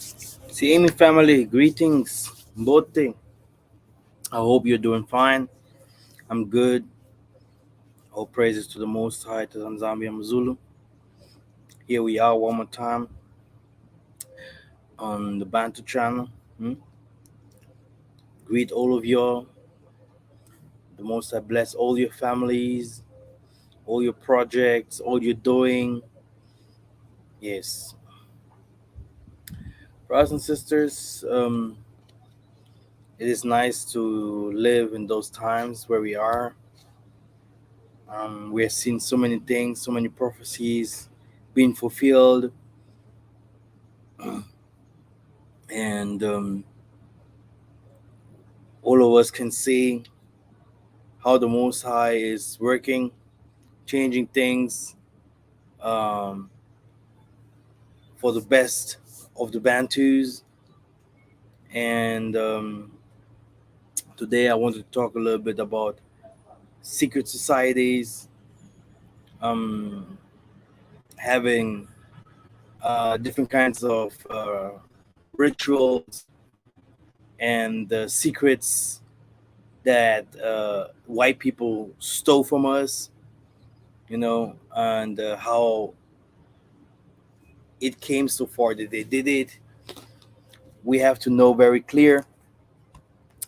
CME family, greetings. Mbote. I hope you're doing fine. I'm good. All praises to the Most High, to Zanzambia Mzulu. Here we are one more time on the Bantu channel. Hmm? Greet all of y'all. The Most High bless all your families, all your projects, all you're doing. Yes. Brothers and sisters, it is nice to live in those times where we are. We have seen so many things, so many prophecies being fulfilled, and all of us can see how the Most High is working, changing things um, for the best of the Bantus. And today I want to talk a little bit about secret societies, um, having different kinds of rituals and secrets that white people stole from us, and how it came so far that they did it. We have to know very clear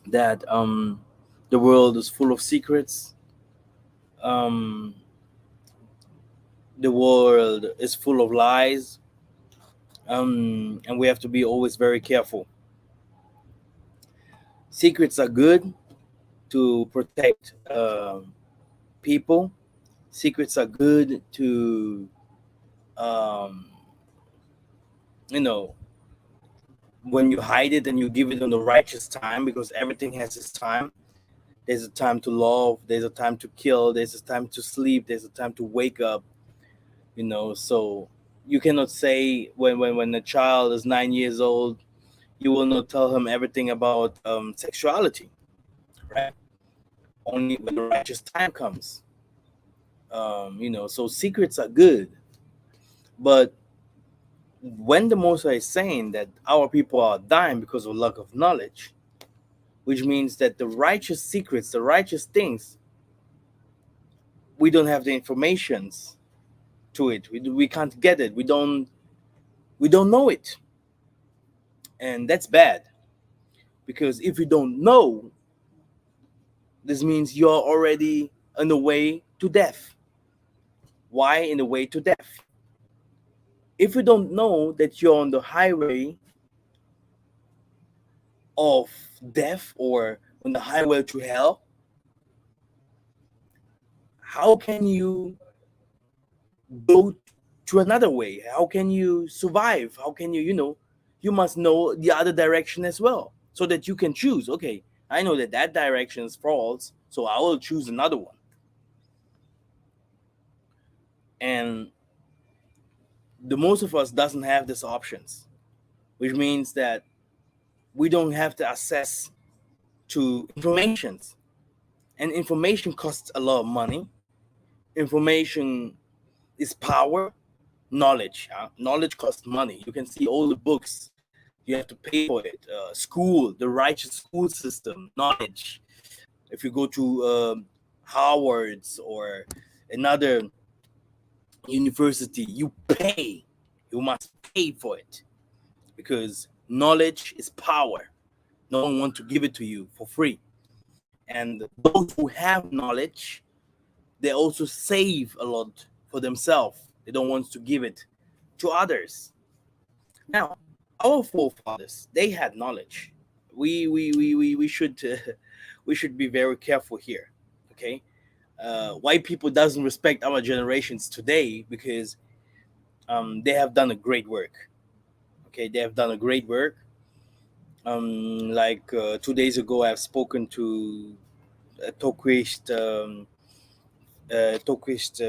that the world is full of secrets. Um, the world is full of lies, and we have to be always very careful. Secrets are good to protect people. Secrets are good to, um, you know, when you hide it and you give it on the righteous time, because everything has its time. There's a time to love, there's a time to kill, there's a time to sleep, there's a time to wake up, so you cannot say when a child is 9 years old, you will not tell him everything about sexuality, right? Only when the righteous time comes. So secrets are good, but when the Mosai is saying that our people are dying because of lack of knowledge, which means that the righteous secrets, the righteous things, we don't have the informations to it. We can't get it. We don't know it, and that's bad, because if you don't know, this means you're already on the way to death. Why in the way to death? If you don't know that you're on the highway of death or on the highway to hell, how can you go to another way? How can you survive? How can you must know the other direction as well, so that you can choose. Okay, I know that direction is false, so I will choose another one. And the most of us doesn't have these options, which means that we don't have the access to informations, and information costs a lot of money. Information is power. Knowledge costs money. You can see all the books, you have to pay for it. School, the righteous school system, knowledge. If you go to Howard's or another university, you must pay for it, because knowledge is power. No one wants to give it to you for free. And those who have knowledge, they also save a lot for themselves. They don't want to give it to others. Now, our forefathers, they had knowledge. We should we should be very careful here. Okay, white people doesn't respect our generations today, because they have done a great work. Okay, they have done a great work. Like 2 days ago, I've spoken to Tokwist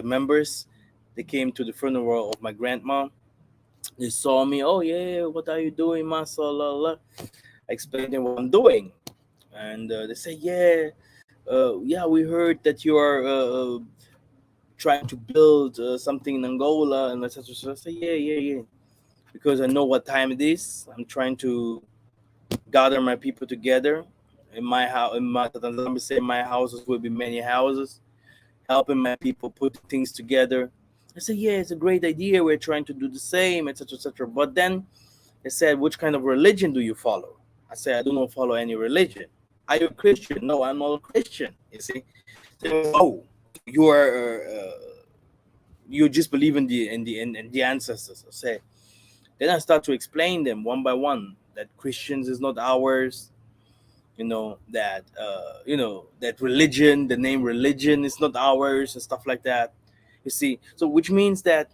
members. They came to the funeral of my grandma. They saw me. Oh yeah, what are you doing, Massa? La, la. I explained them what I'm doing, and they say, yeah, we heard that you are trying to build something in Angola, and etc. So I say, yeah. because I know what time it is. I'm trying to gather my people together in my house. Let me say, my houses will be many houses, helping my people put things together. I said, yeah, it's a great idea. We're trying to do the same, etc., etc. But then they said, which kind of religion do you follow? I said, I do not follow any religion. Are you a Christian? No, I'm not a Christian. You see? So, oh, you are. You just believe in the ancestors. I say. Then I start to explain them one by one that Christians is not ours. That religion, the name religion is not ours and stuff like that. You see, so which means that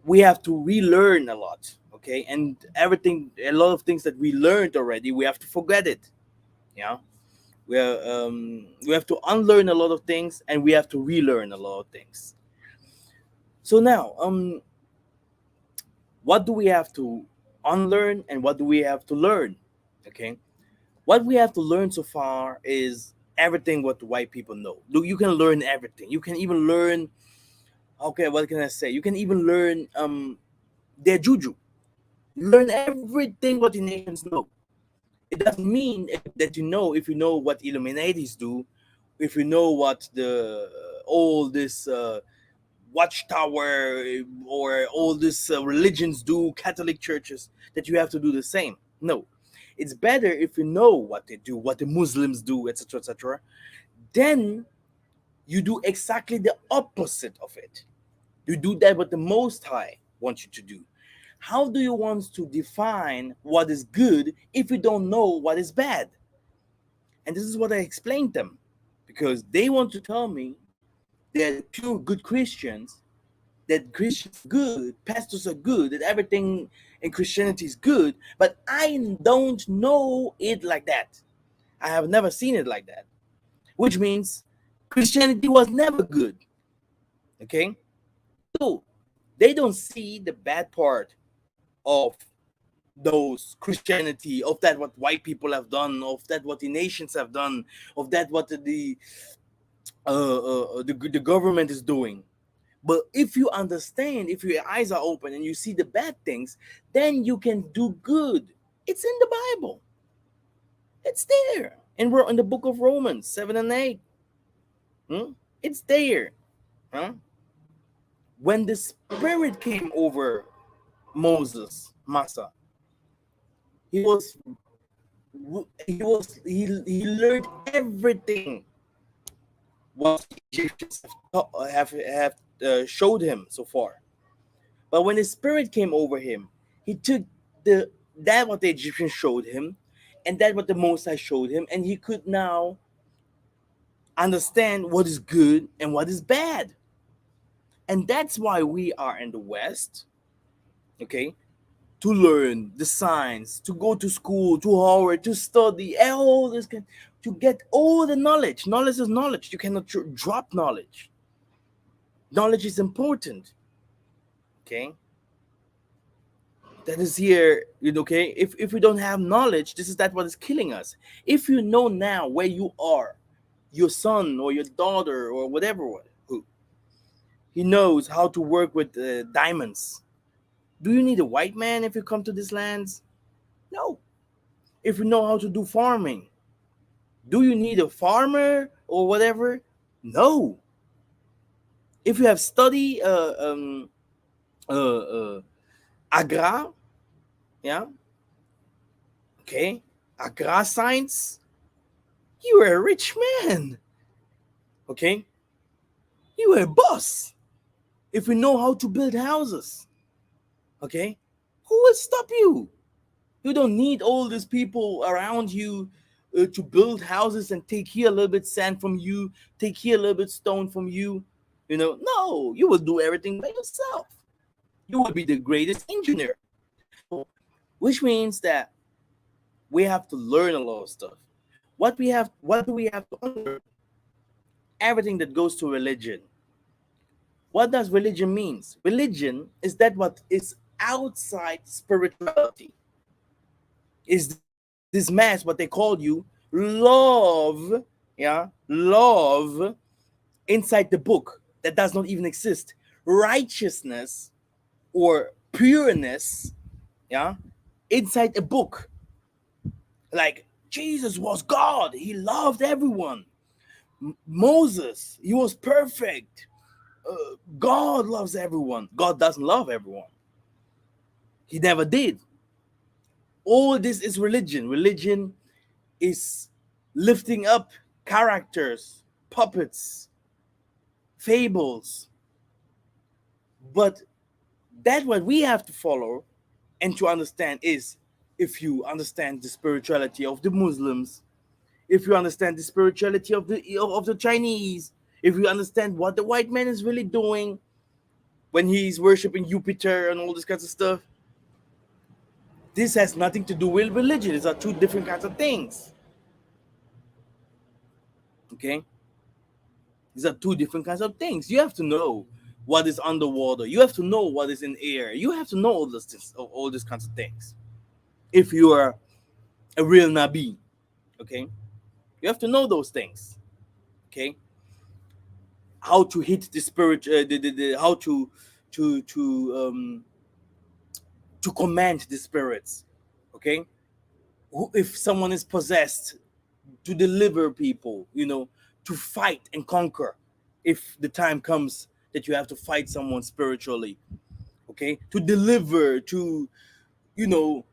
we have to relearn a lot, okay? And a lot of things that we learned already, we have to forget it. Yeah, we have to unlearn a lot of things, and we have to relearn a lot of things. So now, what do we have to unlearn and what do we have to learn? Okay, what we have to learn so far is everything what the white people know. Look, you can learn everything. You can even learn. Okay, what can I say? You can even learn their juju. Learn everything what the nations know. It doesn't mean that if you know what Illuminatis do, if you know what the all this watchtower or all these religions do, Catholic churches, that you have to do the same. No, it's better if you know what they do, what the Muslims do, etc., etc. Then you do exactly the opposite of it. You do that what the Most High wants you to do. How do you want to define what is good if you don't know what is bad? And this is what I explained them, because they want to tell me they're the pure good Christians, that Christians are good, pastors are good, that everything in Christianity is good, but I don't know it like that. I have never seen it like that, which means Christianity was never good. Okay? So they don't see the bad part of those Christianity, of that what white people have done, of that what the nations have done, of that what the government is doing. But if you understand, if your eyes are open and you see the bad things, then you can do good. It's in the Bible. It's there. And we're in the book of Romans 7 and 8. It's there. Huh? When the Spirit came over Moses, Massa, he learned everything what the Egyptians have showed him so far. But when the Spirit came over him, he took that what the Egyptians showed him, and that what the Most High showed him, and he could now understand what is good and what is bad. And that's why we are in the West, okay, to learn the science, to go to school, to Harvard, to study, all this, to get all the knowledge. Knowledge is knowledge. You cannot drop knowledge. Knowledge is important, okay? That is here, okay? If we don't have knowledge, this is that what is killing us. If you know now where you are, your son or your daughter or whatever, who he knows how to work with diamonds. Do you need a white man if you come to these lands? No. If you know how to do farming, do you need a farmer or whatever? No. If you have studied agra, yeah, okay, agra science, you are a rich man. Okay, you are a boss. If you know how to build houses, okay, who will stop you? You don't need all these people around you to build houses and take here a little bit sand from you, take here a little bit stone from you. No, you will do everything by yourself. You will be the greatest engineer. So, which means that we have to learn a lot of stuff. What do we have to unlearn? Everything that goes to religion. What does religion means? Religion is that what is outside spirituality. Is this mass what they called you? Love, yeah, love inside the book that does not even exist. Righteousness or pureness, yeah, inside a book. Like Jesus was God, he loved everyone. Moses, he was perfect. God loves everyone. God doesn't love everyone. He never did. All this is religion. Religion is lifting up characters, puppets, fables. But that what we have to follow and to understand is, if you understand the spirituality of the Muslims, if you understand the spirituality of the Chinese, if you understand what the white man is really doing when he's worshiping Jupiter and all this kinds of stuff, this has nothing to do with religion. These are two different kinds of things. Okay? These are two different kinds of things. You have to know what is underwater. You have to know what is in air. You have to know all these kinds of things. If you are a real Nabi, okay? You have to know those things. Okay? How to hit the spirit, how to to command the spirits. Okay? If someone is possessed, to deliver people, to fight and conquer, if the time comes that you have to fight someone spiritually. Okay, to deliver, to you know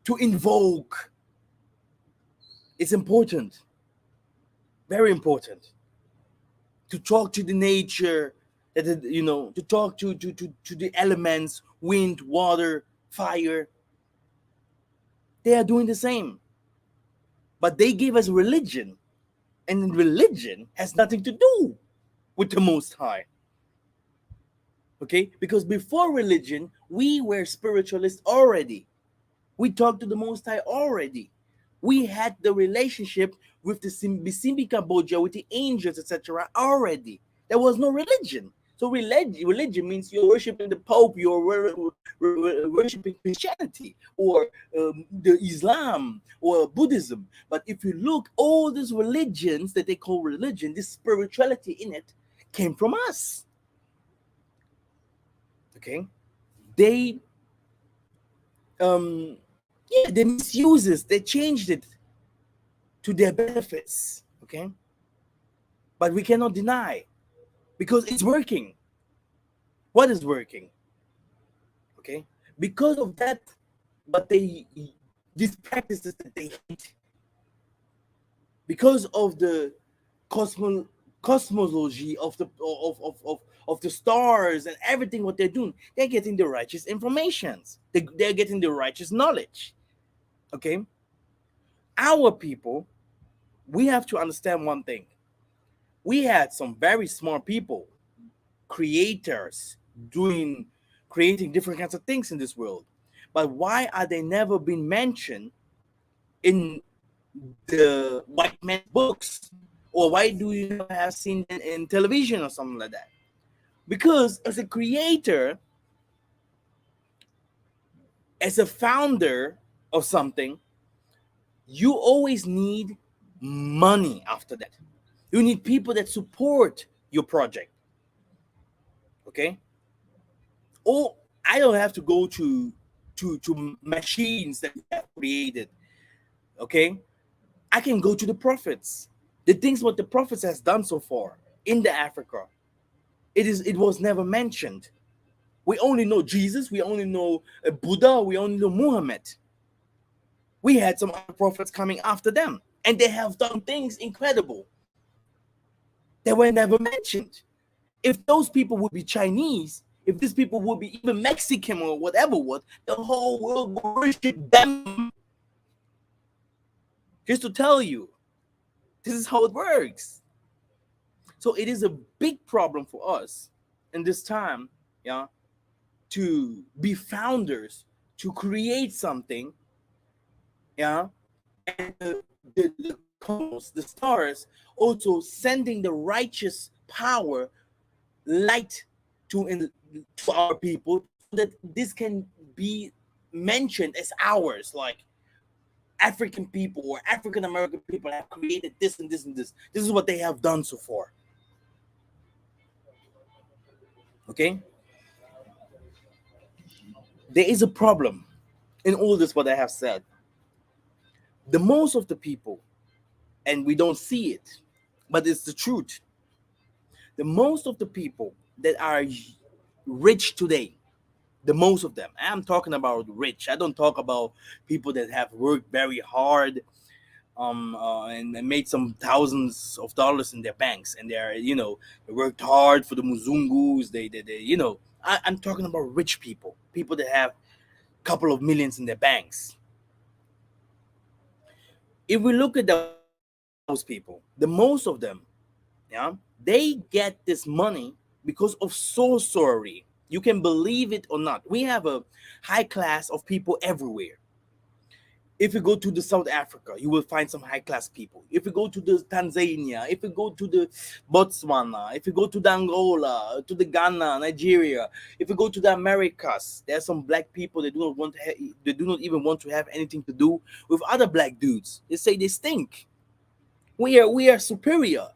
to invoke. It's important, very important, to talk to the nature, to talk to the elements, wind, water, fire. They are doing the same, but they gave us religion, and religion has nothing to do with the Most High. Okay, because before religion we were spiritualists already. We talked to the Most High already. We had the relationship with the Simbi Kamboja, with the angels, etc. already. There was no religion. So religion means you're worshiping the Pope, you're worshiping Christianity, or the Islam, or Buddhism. But if you look, all these religions that they call religion, this spirituality in it, came from us. Okay, they yeah, they misuse it, they changed it to their benefits. Okay, but we cannot deny, because it's working. What is working? Okay, because of that, but they these practices that they hate, because of the cosmology of the stars and everything what they're doing, they're getting the righteous informations, they're getting the righteous knowledge. Okay, our people, we have to understand one thing. We had some very smart people, creators, creating different kinds of things in this world, but why are they never been mentioned in the white man's books, or why do you never have seen them in television or something like that? Because as a creator, as a founder of something, you always need money after that. You need people that support your project. Okay, or I don't have to go to machines that we have created. Okay, I can go to the prophets. The things what the prophets has done so far in the Africa, it was never mentioned. We only know Jesus, we only know Buddha, we only know Muhammad. We had some other prophets coming after them, and they have done things incredible. They were never mentioned. If those people would be Chinese, if these people would be even Mexican or whatever, the whole world would worship them. Just to tell you, this is how it works. So it is a big problem for us in this time, yeah, to be founders, to create something, yeah, and the cosmos, the stars, also sending the righteous power, light to our people, so that this can be mentioned as ours. Like African people or African American people have created this and this and this. This is what they have done so far. Okay. There is a problem in all this, what I have said. The most of the people, and we don't see it, but it's the truth. The most of the people that are rich today, the most of them, I'm talking about rich. I don't talk about people that have worked very hard, and made some thousands of dollars in their banks, and they're, they worked hard for the Muzungus. I'm talking about rich people, people that have a couple of millions in their banks. If we look at those people, the most of them, yeah, they get this money because of sorcery. You can believe it or not. We have a high class of people everywhere. If you go to the South Africa, you will find some high class people. If you go to the Tanzania, if you go to the Botswana, if you go to the Angola, to the Ghana, Nigeria, if you go to the Americas, there are some black people that they do not even want to have anything to do with other black dudes. They say they stink. We are superior.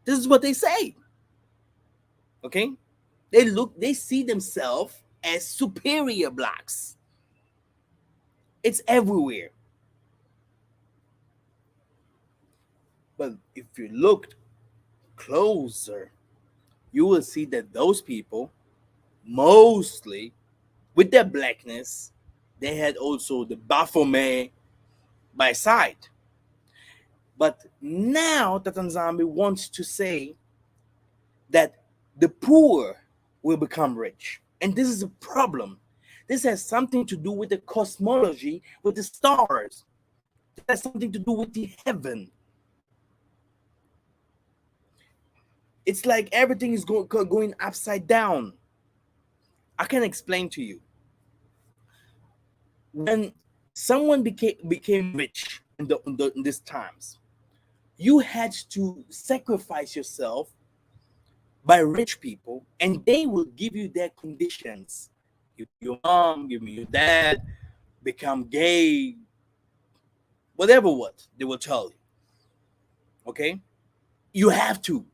This is what they say. Okay? They see themselves as superior blacks. It's everywhere. But if you looked closer, you will see that those people, mostly with their blackness, they had also the Baphomet by side. But now Tatanzambi wants to say that the poor will become rich. And this is a problem. This has something to do with the cosmology, with the stars. This has something to do with the heaven. It's like everything is going upside down. I can explain to you. When someone became rich in these times, you had to sacrifice yourself by rich people, and they will give you their conditions. Give me your mom, give me your dad, become gay, whatever what they will tell you. Okay? You have to.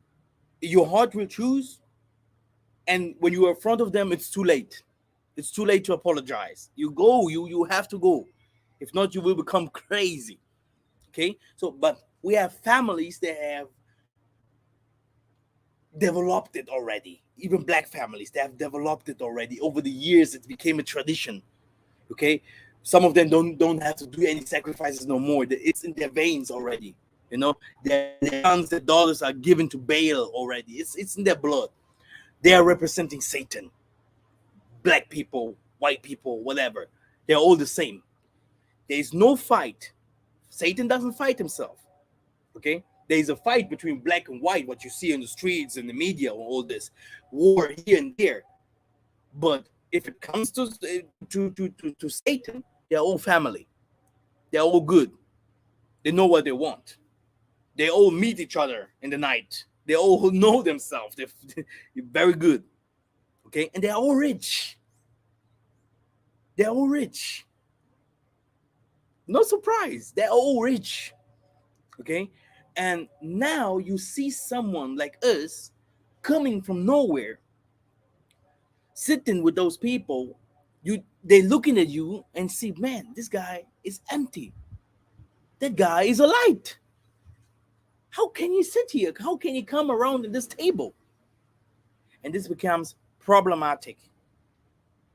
Your heart will choose, and when you are in front of them, it's too late. It's too late to apologize. You go, you have to go. If not, you will become crazy. Okay? So, but we have families that have developed it already. Even black families, they have developed it already. Over the years, it became a tradition. Okay? Some of them don't have to do any sacrifices no more. It's in their veins already. Their sons, their daughters are given to Baal already. It's in their blood. They are representing Satan. Black people, white people, whatever. They're all the same. There is no fight. Satan doesn't fight himself. Okay? There is a fight between black and white, what you see in the streets and the media, all this war here and there. But if it comes to Satan, they're all family. They're all good. They know what they want. They all meet each other in the night. They all know themselves. They're very good. Okay? And they're all rich. They're all rich. No surprise. They're all rich. Okay? And now you see someone like us coming from nowhere, sitting with those people. They're looking at you and see, man, this guy is empty. That guy is a light. How can you sit here? How can you come around at this table? And this becomes problematic.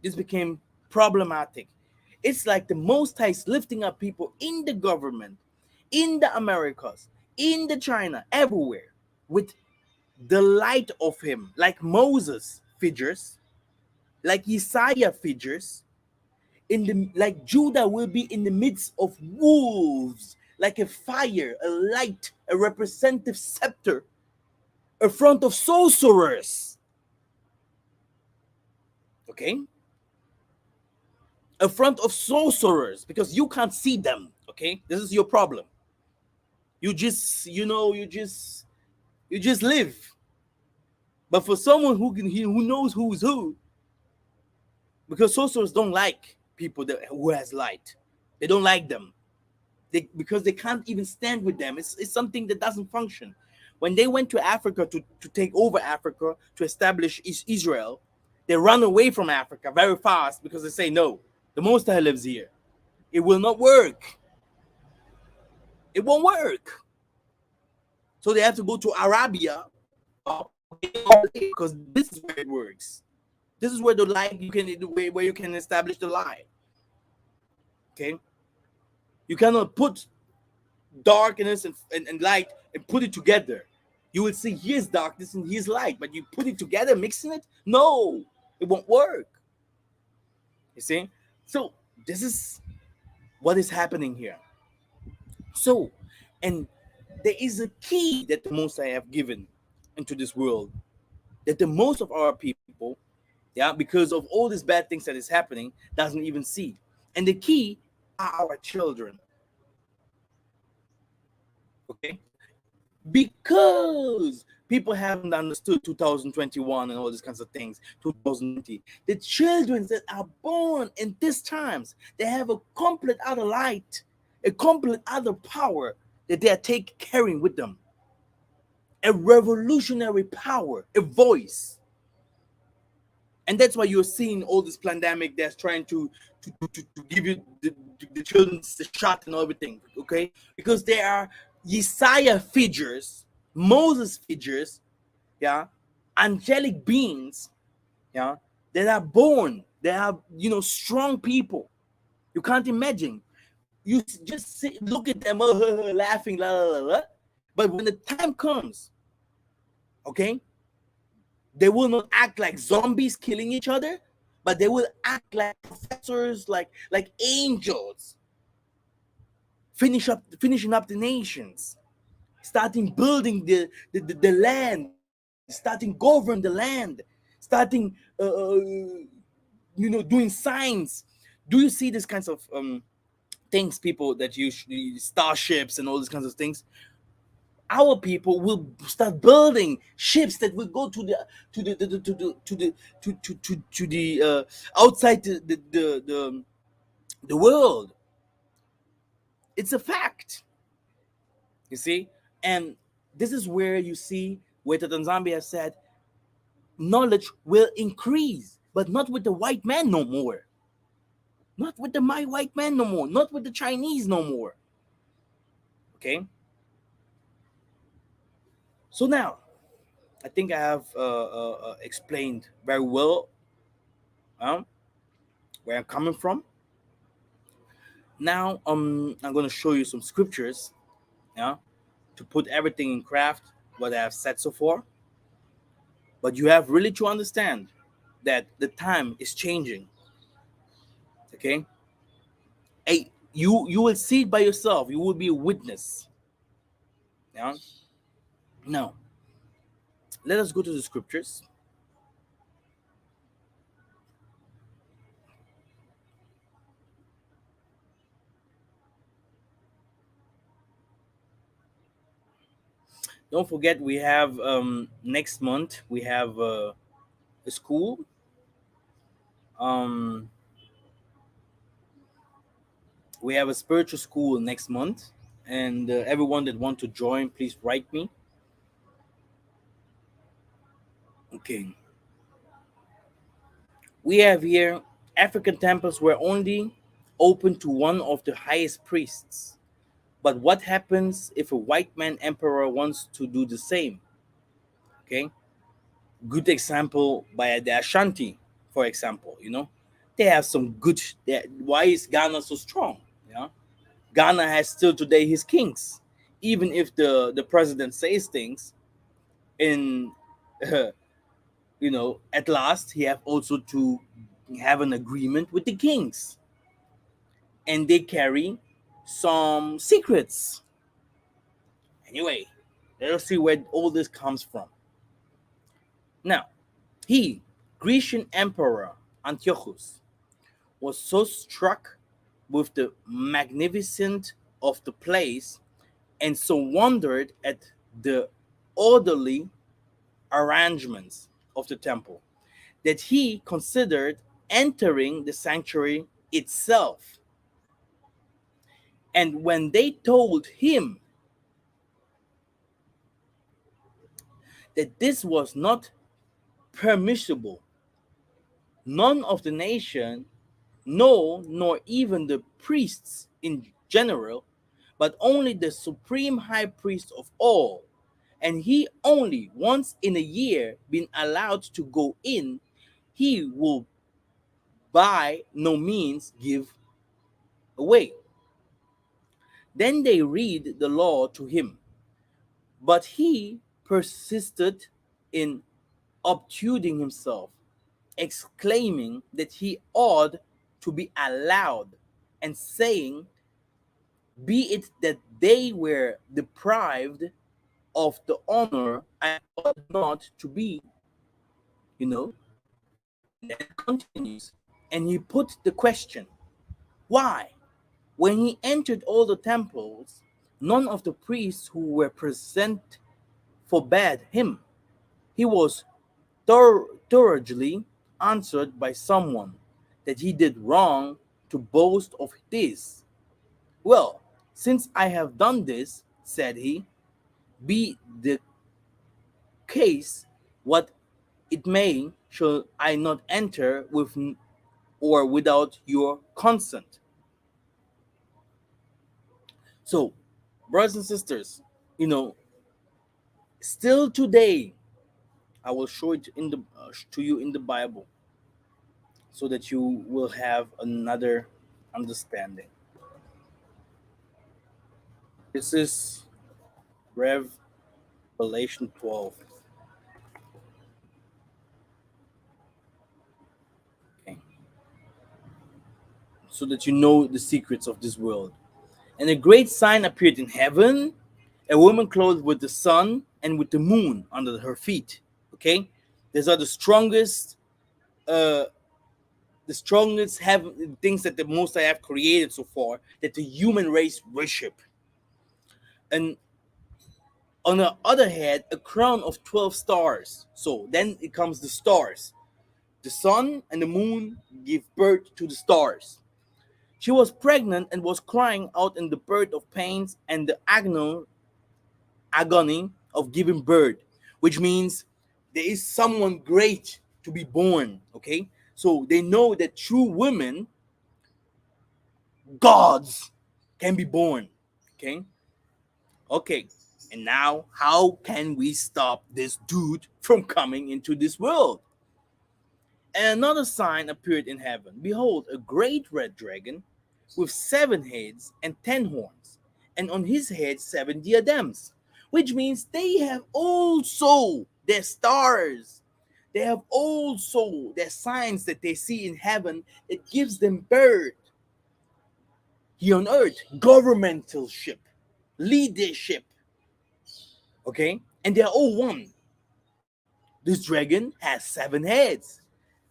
This became problematic. It's like the Most High is lifting up people in the government, in the Americas, in the China, everywhere, with the light of him, like Moses figures, like Isaiah figures, like Judah will be in the midst of wolves, like a fire, a light, a representative scepter, in front of sorcerers. Okay? In front of sorcerers, because you can't see them. Okay? This is your problem. You just live. But for someone who knows who's who, because sorcerers don't like people who has light. They don't like them. Because they can't even stand with them. It's something that doesn't function. When they went to Africa to take over Africa, to establish Israel, They run away from Africa very fast because they say, no, the Most High lives here. It will not work. It won't work. So they have to go to Arabia because this is where it works. This is where the light where you can establish the light. Okay, you cannot put darkness and light and put it together. You will see here's darkness and here's light, but you put it together, mixing it, no, it won't work. You see? So this is what is happening here. So, and there is a key that the Most High have given into this world that the most of our people, yeah, because of all these bad things that is happening, doesn't even see. And the key are our children. Okay? Because people haven't understood 2021 and all these kinds of things, 2020. The children that are born in these times, they have a complete other light, a complete other power that they are carrying with them. A revolutionary power, a voice. And that's why you're seeing all this pandemic that's trying to give you the children the shot and everything, okay? Because there are Yesaya figures, Moses figures, yeah, angelic beings, yeah, that are born, they are, strong people. You can't imagine. You just look at them laughing, la, la, la, la. But when the time comes, okay, they will not act like zombies killing each other, but they will act like professors, like angels, finishing up the nations, starting building the land, starting govern the land, starting doing science. Do you see these kinds of things, people that use starships and all these kinds of things? Our people will start building ships that will go to the outside the world. It's a fact, you see. And this is where you see where the Tanzania said knowledge will increase, but not with the white man no more, not with the white man no more, not with the Chinese no more. Okay, so now I think I have explained very well where I'm coming from. Now, I'm going to show you some scriptures, yeah, to put everything in craft what I have said so far. But you have really to understand that the time is changing. Okay, you will see it by yourself. You will be a witness. Yeah. Now, let us go to the scriptures. Don't forget, we have next month we have a school. Um, we have a spiritual school next month, and everyone that want to join, please write me. Okay. We have here African temples were only open to one of the highest priests. But what happens if a white man emperor wants to do the same? Okay. Good example by the Ashanti, for example, they have some good. Why is Ghana so strong? Yeah. Ghana has still today his kings. Even if the president says things in at last he have also to have an agreement with the kings, and they carry some secrets. Anyway, let's see where all this comes from. Now, he, Grecian Emperor Antiochus, was so struck with the magnificence of the place and so wondered at the orderly arrangements of the temple that he considered entering the sanctuary itself. And when they told him that this was not permissible, None of the nation, no, nor even the priests in general, but only the supreme high priest of all, and he only once in a year been allowed to go in, he will by no means give away. Then they read the law to him, but he persisted in obtruding himself, exclaiming that he ought to be allowed, and saying, be it that they were deprived of the honor, I ought not to be, you know. And then it continues, and he put the question, why? When he entered all the temples, none of the priests who were present forbade him. He was thoroughly answered by someone that he did wrong to boast of this. Well, since I have done this, said he, be the case what it may, shall I not enter with or without your consent. So, brothers and sisters, you know, still today, I will show it in the to you in the Bible, so that you will have another understanding. This is Revelation 12. Okay, so that you know the secrets of this world. And a great sign appeared in heaven, a woman clothed with the sun and with the moon under her feet. Okay, these are uh, the strongest have things that the Most High have created so far that the human race worship. And on the other hand, a crown of 12 stars. So then it comes the stars. The sun and the moon give birth to the stars. She was pregnant and was crying out in the birth of pains and the agony of giving birth, which means there is someone great to be born. Okay, so they know that through women, gods can be born. Okay, okay. And now, how can we stop this dude from coming into this world? And another sign appeared in heaven. Behold, a great red dragon with 7 heads and 10 horns, and on his head 7 diadems, which means they have also their stars. They have also their signs that they see in heaven that gives them birth here on earth, governmentalship, leadership. Okay, and they're all one. This dragon has 7 heads.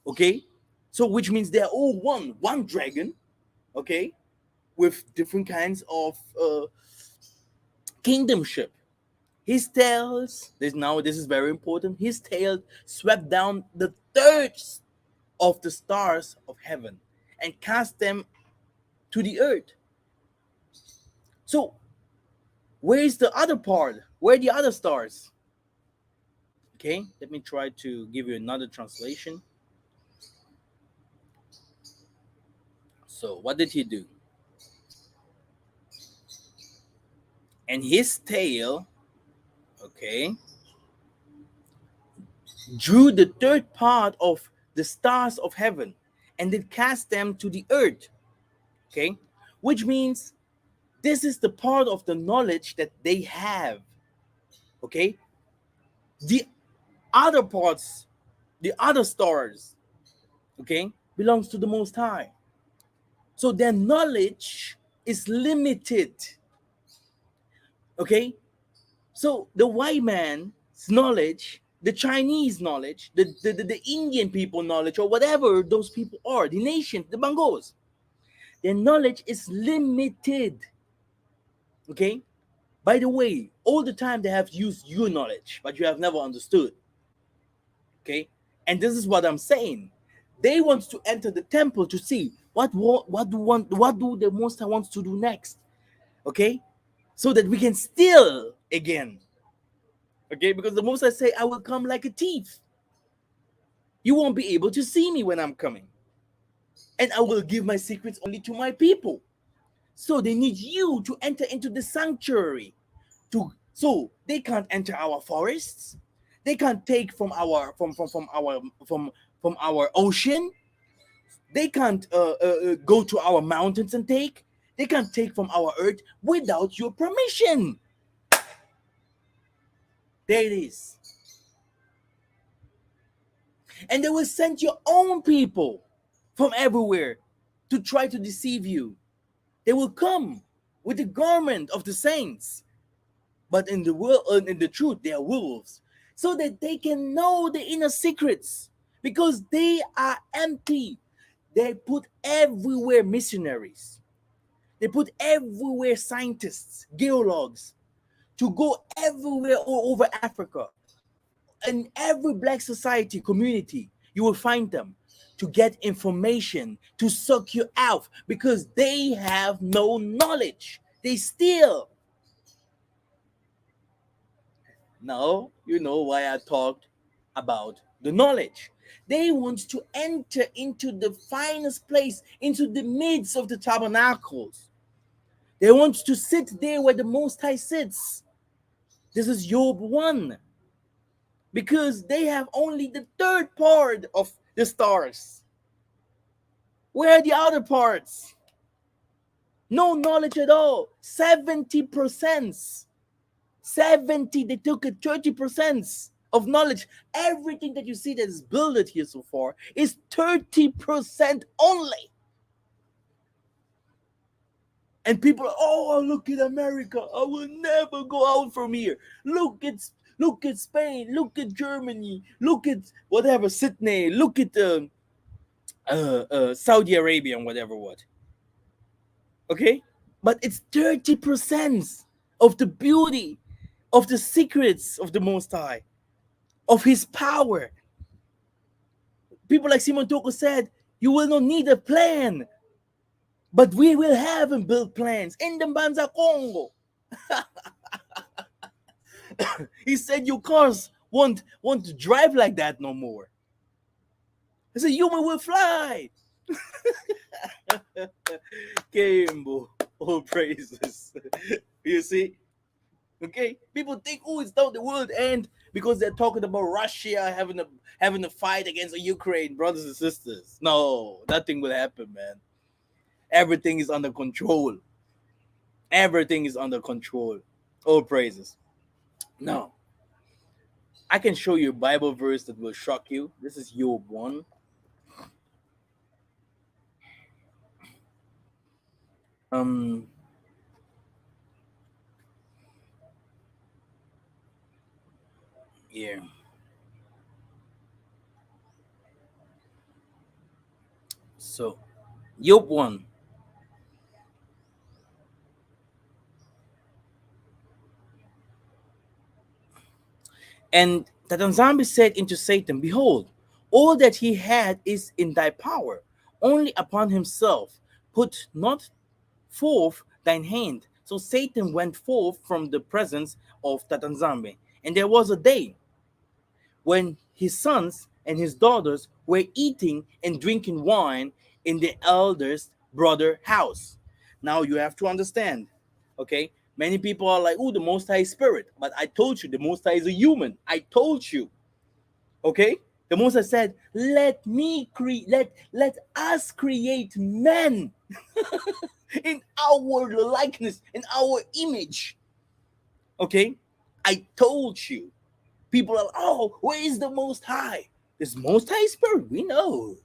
Okay, so which means they're all one dragon. Okay, with different kinds of kingdomship. His tails, this is very important. His tail swept down the thirds of the stars of heaven and cast them to the earth. So where is the other part? Where are the other stars? Okay, let me try to give you another translation. So what did he do? And his tail, okay, drew the third part of the stars of heaven and did cast them to the earth. Okay, which means this is the part of the knowledge that they have. Okay, the other parts, the other stars, okay, belongs to the Most High. So their knowledge is limited. Okay, so the white man's knowledge, the Chinese knowledge, the Indian people knowledge, or whatever those people are, the nation, the Bangos, their knowledge is limited. Okay, by the way, all the time they have used your knowledge, but you have never understood. Okay, and this is what I'm saying. They want to enter the temple to see what do the Most High wants to do next. Okay, so that we can steal again. Okay, because the Most High say, "I will come like a thief." You won't be able to see me when I'm coming. And I will give my secrets only to my people. So they need you to enter into the sanctuary. So they can't enter our forests. They can't take from our ocean. They can't go to our mountains and take. They can't take from our earth without your permission. There it is. And they will send your own people from everywhere to try to deceive you. They will come with the garment of the saints, but in the world, in the truth, they are wolves, so that they can know the inner secrets, because they are empty. They put everywhere missionaries. They put everywhere scientists, geologs, to go everywhere all over Africa. In every black society community, you will find them to get information, to suck you out, because they have no knowledge. They steal. Now you know why I talked about the knowledge. They want to enter into the finest place, into the midst of the tabernacles. They want to sit there where the Most High sits. This is Job 1. Because they have only the third part of the stars. Where are the other parts? No knowledge at all. 70%. 70, they took it 30% of knowledge. Everything that you see that is built here so far is 30% only. And people are, oh, look at America. I will never go out from here. Look at Spain. Look at Germany. Look at whatever, Sydney. Look at Saudi Arabia and whatever what. Okay? But it's 30% of the beauty, of the secrets of the Most High, of His power. People like Simon Toko said, you will not need a plan, but we will have and build plans in the Banza Congo. He said your cars won't to drive like that no more. He said human will fly. Kimbo, all praises. You see? Okay, people think, oh, it's not the world end because they're talking about Russia having a fight against the Ukraine, brothers and sisters. No, nothing will happen, man. Everything is under control. Everything is under control. All praises. Now, I can show you a Bible verse that will shock you. This is Job 1. Yeah. So, Job 1. And Tatanzambi said unto Satan, behold, all that he had is in thy power. Only upon himself put not forth thine hand. So Satan went forth from the presence of Tatanzambi. And there was a day when his sons and his daughters were eating and drinking wine in the eldest brother house. Now you have to understand, okay? Many people are like, oh, the Most High is spirit. But I told you, the Most High is a human. I told you, okay? The Most High said, let us create men in our likeness, in our image. Okay? I told you. People are, oh, where is the Most High? This Most High Spirit, we know.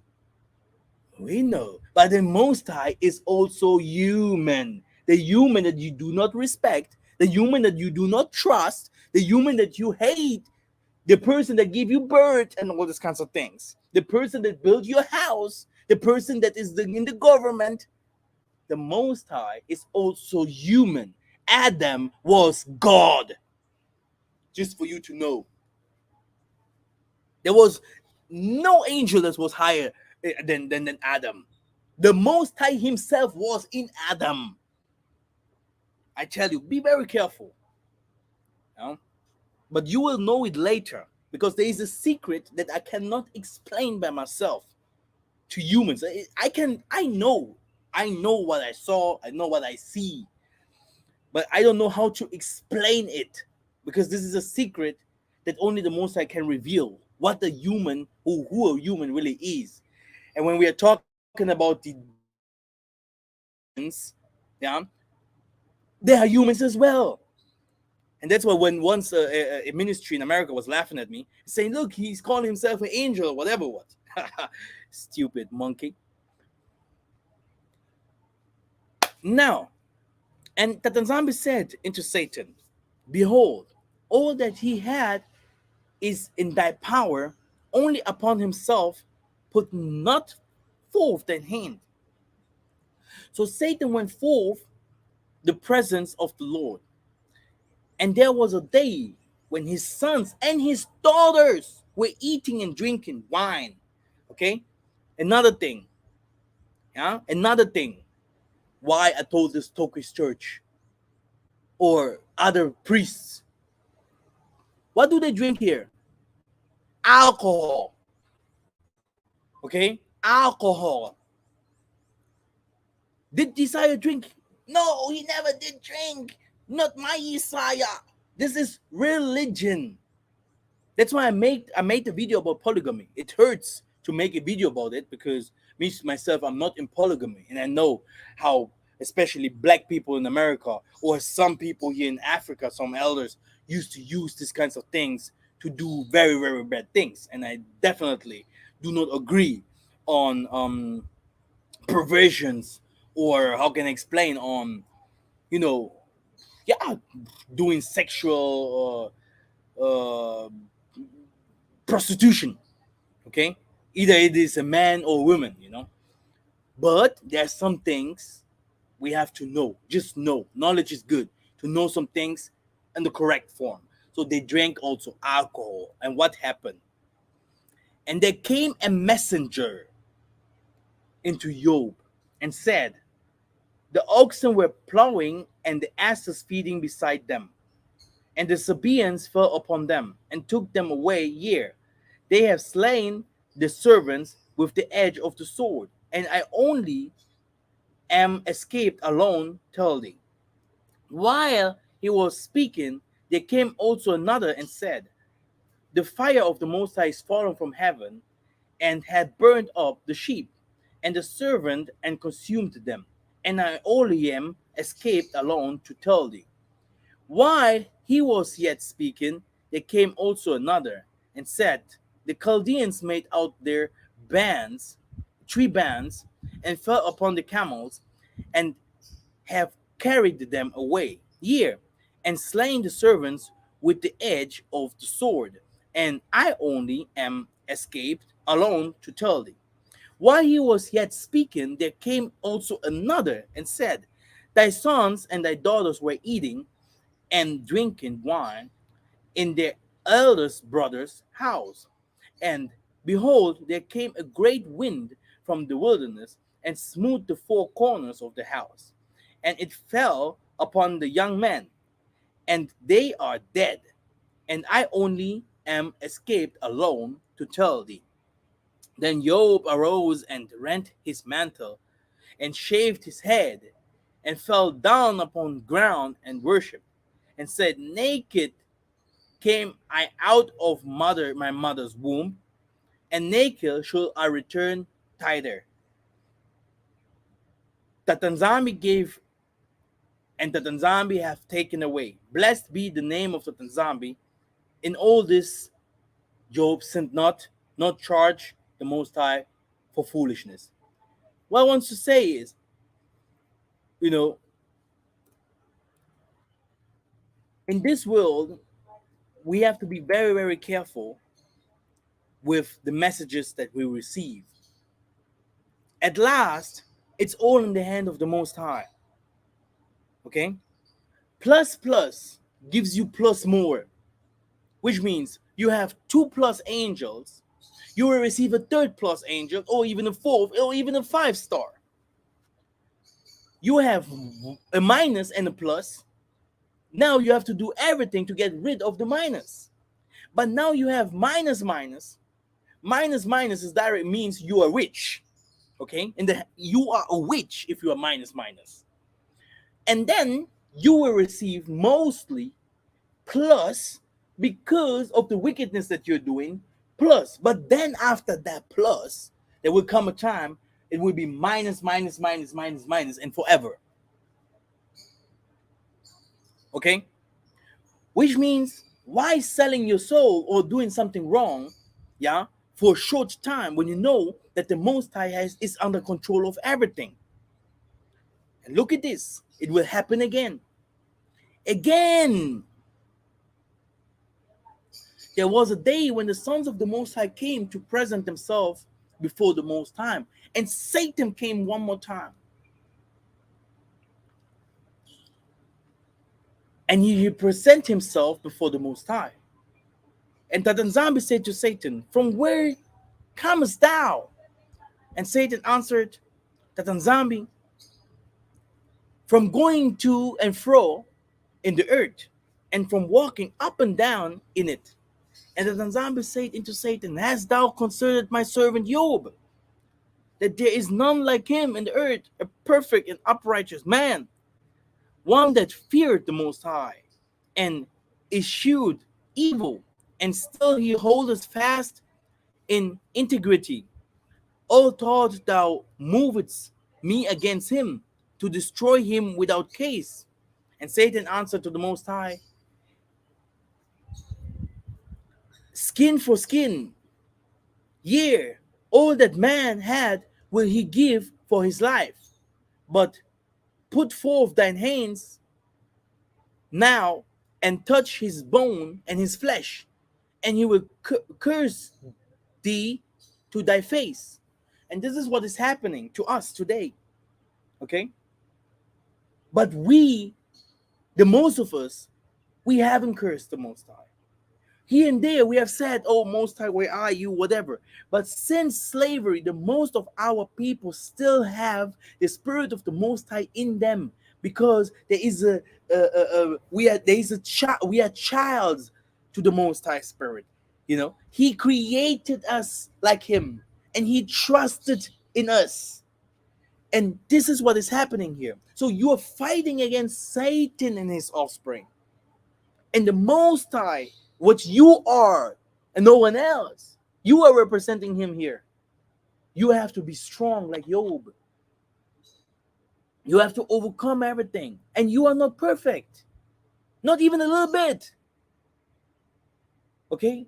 We know. But the Most High is also human. The human that you do not respect, the human that you do not trust, the human that you hate, the person that gave you birth and all these kinds of things, the person that built your house, the person that is in the government. The Most High is also human. Adam was God. Just for you to know. There was no angel that was higher than Adam. The Most High himself was in Adam. I tell you, be very careful. You know? But you will know it later. because there is a secret that I cannot explain by myself to humans. I know what I saw, I know what I see, but I don't know how to explain it, because this is a secret that only the Most High can reveal what the human, who a human really is. And when we are talking about the demons, yeah, they are humans as well. And that's why when once a ministry in America was laughing at me, saying, "Look, he's calling himself an angel or whatever." What? Stupid monkey. Now, and Tatanzambi said unto Satan, "Behold, all that he had is in thy power, only upon himself put not forth thine hand." So Satan went forth the presence of the Lord. And there was a day when his sons and his daughters were eating and drinking wine. Okay? Another thing. Yeah? Another thing why I told this Turkish church or other priests. What do they drink here? Alcohol. Okay? Alcohol. Did Desire drink? No, he never did drink. Not my Isaiah. This is religion. That's why I made the video about polygamy. It hurts to make a video about it because me myself, I'm not in polygamy, and I know how especially black people in America or some people here in Africa, some elders used to use these kinds of things to do very very bad things, and I definitely do not agree on perversions, or how can I explain, on, you know, yeah, doing sexual prostitution. Okay, either it is a man or woman, you know. But there are some things we have to know. Just know, knowledge is good, to know some things in the correct form. So they drank also alcohol, and what happened? And there came a messenger into Job and said, the oxen were plowing and the asses feeding beside them, and the Sabaeans fell upon them and took them away. Yea, they have slain the servants with the edge of the sword, and I only am escaped alone, tell thee. While he was speaking, there came also another and said, the fire of the Most High is fallen from heaven, and had burned up the sheep and the servant, and consumed them. And I only am escaped alone to tell thee. While he was yet speaking, there came also another, and said, the Chaldeans made out their bands, 3 bands, and fell upon the camels, and have carried them away, yea, and slain the servants with the edge of the sword. And I only am escaped alone to tell thee. While he was yet speaking, there came also another, and said, thy sons and thy daughters were eating and drinking wine in their eldest brother's house. And behold, there came a great wind from the wilderness, and smote the 4 corners of the house. And it fell upon the young men, and they are dead. And I only am escaped alone to tell thee. Then Job arose and rent his mantle, and shaved his head, and fell down upon ground and worshipped, and said, naked came I out of my mother's womb, and naked shall I return thither. Tatanzambi gave, and Tatanzambi have taken away. Blessed be the name of Tatanzambi. In all this, Job sinned not charge the Most High for foolishness. What I want to say is, you know, in this world, we have to be very, very careful with the messages that we receive. At last, it's all in the hand of the Most High. Okay? Plus plus gives you plus more, which means you have 2 plus angels, you will receive a 3rd plus angel, or even a 4th, or even a 5-star. You have a minus and a plus. Now you have to do everything to get rid of the minus. But now you have minus minus. Minus minus is direct, means you are rich. Okay, and you are a witch if you are minus minus. And then you will receive mostly plus, because of the wickedness that you're doing, plus. But then after that plus, there will come a time it will be minus minus minus minus minus and forever. Okay, which means, why selling your soul or doing something wrong, yeah, for a short time when you know that the Most High is under control of everything? And look at this, it will happen again. Again, there was a day when the sons of the Most High came to present themselves before the Most High, and Satan came one more time. And he present himself before the Most High. And Tatanzambi said to Satan, "From where comest thou?" And Satan answered Tatanzambi, "From going to and fro in the earth, and from walking up and down in it." And Tatanzambi said unto Satan, "Hast thou considered my servant Job, that there is none like him in the earth, a perfect and upright man, one that feared the Most High, and eschewed evil, and still he holdeth fast in integrity. O thought thou movest me against him, to destroy him without case?" And Satan answered to the Most High, "Skin for skin, yea, all that man had will he give for his life. But put forth thine hands now, and touch his bone and his flesh, and he will curse thee to thy face." And this is what is happening to us today. Okay? But we, the most of us, we haven't cursed the Most High. Here and there, we have said, "Oh, Most High, where are you?" Whatever. But since slavery, the most of our people still have the spirit of the Most High in them, because there is we are childs to the Most High Spirit. You know, He created us like Him, and He trusted in us. And this is what is happening here. So you are fighting against Satan and his offspring. And the Most High, what you are, and no one else, you are representing him here. You have to be strong like Job. You have to overcome everything. And you are not perfect. Not even a little bit. Okay?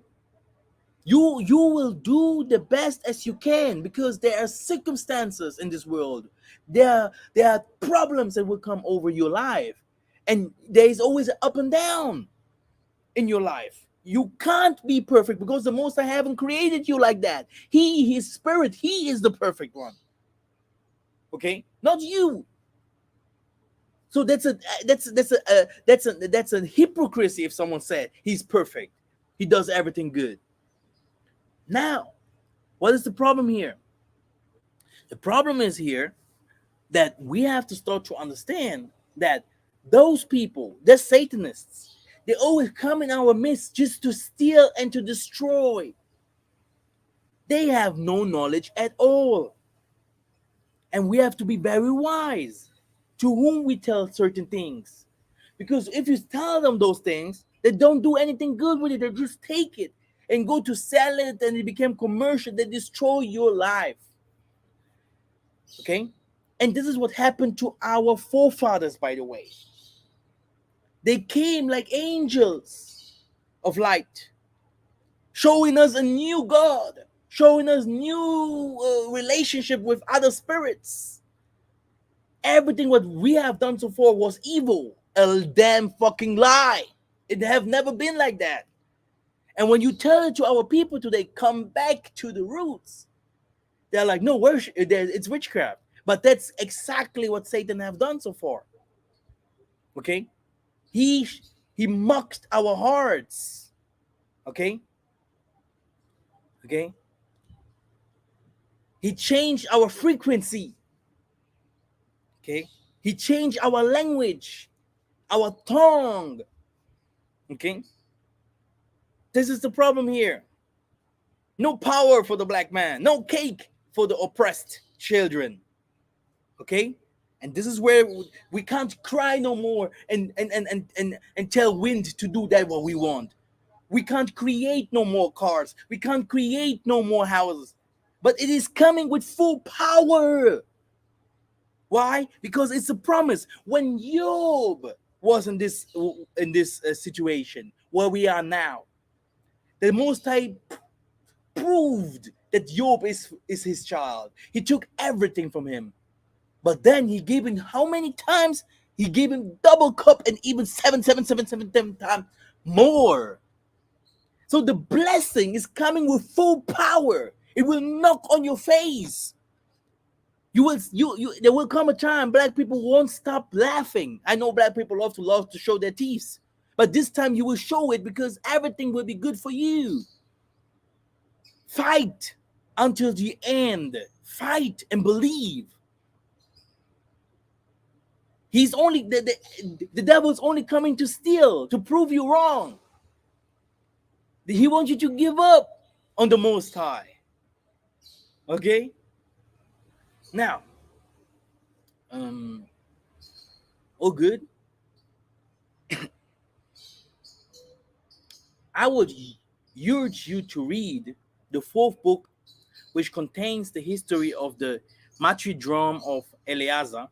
You will do the best as you can, because there are circumstances in this world. There are problems that will come over your life. And there is always an up and down in your life. You can't be perfect, because the Most High haven't created you like that. His spirit, He is the perfect one. Okay, not you. So that's a hypocrisy if someone said He's perfect, He does everything good. Now, what is the problem here? The problem is here that we have to start to understand that those people, the Satanists, they always come in our midst just to steal and to destroy. They have no knowledge at all. And we have to be very wise to whom we tell certain things. Because if you tell them those things, they don't do anything good with it. They just take it and go to sell it, and it became commercial. They destroy your life. Okay? And this is what happened to our forefathers, by the way. They came like angels of light, showing us a new God, showing us new relationship with other spirits. Everything what we have done so far was evil. A damn fucking lie. It have never been like that. And when you tell it to our people today, come back to the roots. They're like, no, worship, it's witchcraft. But that's exactly what Satan have done so far. Okay? He mocked our hearts. Okay? Okay? He changed our frequency. Okay? He changed our language, our tongue. Okay? This is the problem here. No power for the black man, no cake for the oppressed children. Okay? And this is where we can't cry no more and tell wind to do that what we want. We can't create no more cars. We can't create no more houses. But it is coming with full power. Why? Because it's a promise. When Job was in this situation where we are now, the Most High proved that Job is his child. He took everything from him. But then he gave him how many times? He gave him double cup and even seven times more. So the blessing is coming with full power. It will knock on your face. There will come a time black people won't stop laughing. I know black people love to show their teeth. But this time you will show it because everything will be good for you. Fight until the end. Fight and believe. He's only the devil's only coming to steal, to prove you wrong. He wants you to give up on the Most High. Okay? Now, all good. I would urge you to read the fourth book, which contains the history of the martyrdom of Eleazar.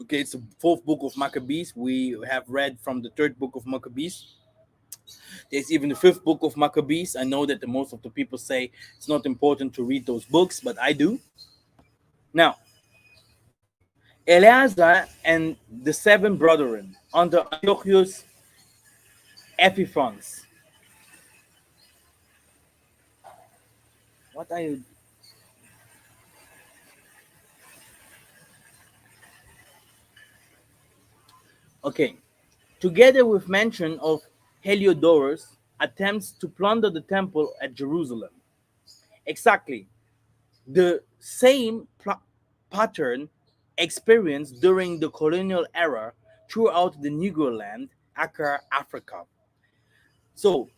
Okay, it's the fourth book of Maccabees. We have read from the third book of Maccabees. There's even the fifth book of Maccabees. I know that the most of the people say it's not important to read those books, but I do. Now, Eleazar and the seven brethren under Antiochus Epiphanes. What are you? Okay. Together with mention of Heliodorus, attempts to plunder the temple at Jerusalem. Exactly the same pattern experienced during the colonial era throughout the Negro land, Africa. So,